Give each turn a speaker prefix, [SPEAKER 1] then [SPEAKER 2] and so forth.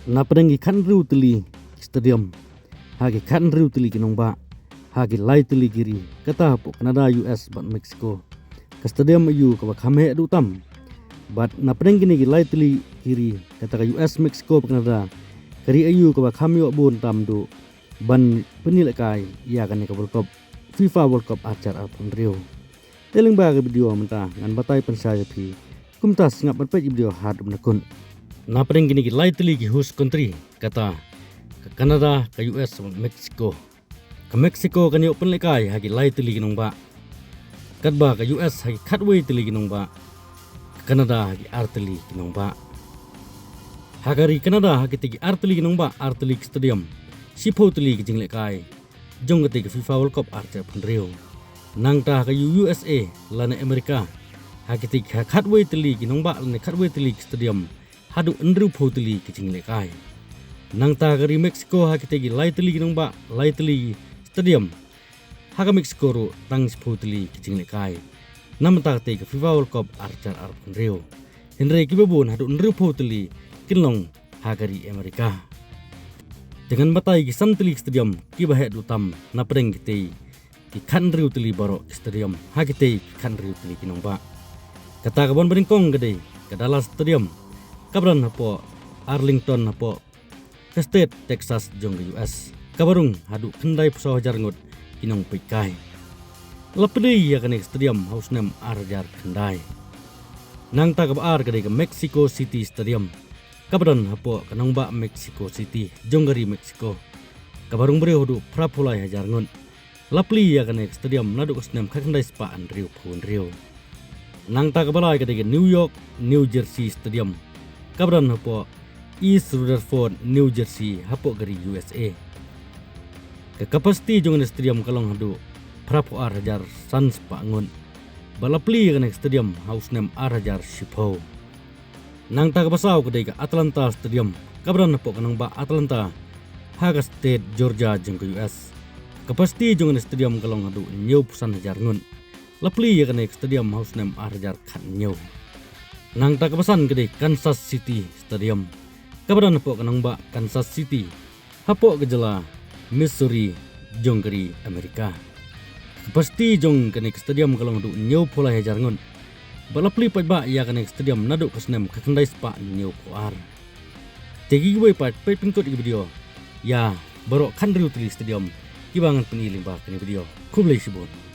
[SPEAKER 1] Na pedang kan riu teli stadium hagi kan riu teli kinong ba hagi lai teli kiri kata po Canada US bat Mexico ke stadium yu ka khame adu tam bat na pedang kini lai teli kiri kata ka US Mexico Canada kari ayu ka khame bon tam do ban penilai kai ya kan ka World Cup Fifa World Cup acar apun riu teling ba ke video menta ngan batai pensaya pi kumtas ngap berpe video had menakun na pedang kini lai teli ki host country kata ke Canada ke US Mexico ke Mexico kan yo penlekai hagi lai teli kinong ba kat ba ke US hagi katway teli kinong ba ke Canada hagi arteli kinong ba hagari Canada hagi tegi arteli kinong ba arteli stadium sipo teli ki jinglekai jong ke tegi FIFA World Cup arca penrio nang ta ke USA lana Amerika hagi tegi katway teli kinong ba lana katway teli stadium hadu endru poteli kicing lekai nang ta gari Mexico haki tegi lai teli kinong ba lai teli stadium haga Mexico ro tang poteli kicing lekai nam ta tegi FIFA World Cup arcar arpun rio henry kibabon hadu endru poteli kinlong hagari Amerika dengan batai ki santeli stadium ki Baheh dutam na pedeng kite ki kan riu teli baro stadium haki tegi kan riu teli kinong ba kata kabon beringkong gede ke Dallas stadium kabran hapo Arlington hapo ke state Texas jong ke US kabarung hadu kendai pusau hajar ngut kinong pikai lapedi ya kene stadium house name arjar kendai nang ta kabar ke Mexico City Stadium kabran hapo kanong ba Mexico City jong gari Mexico kabarung bre hudu prapulai hajar ngut lapli ya kene stadium nadu kusnem kakendai spaan riu pun riu nang ta kabalai ke New York New Jersey Stadium kabran hapo East Rutherford New Jersey hapo gari USA ke kapasiti jong stadium kalong hadu prapo arhajar sans pangun balapli kan stadium house name arhajar shipo nang ta kabasau ke Atlanta Stadium kabran hapo kanang ba Atlanta haga state Georgia jong ke US kapasiti jong stadium kalong hadu new pusan hajar ngun lapli kan stadium house name arhajar kan new nang ta kapasan gede Kansas City Stadium kabran hapo kanang ba Kansas City hapo gejala Missouri jong kari Amerika pasti jong kene stadium kalong du new pola hajar ngon balapli pat ba ya kene stadium nadu kasnem kakandai spa new koar tegi gue pat pe pingkot video ya baro kan riu teli stadium kibangan peniling ba kene video kublai sibon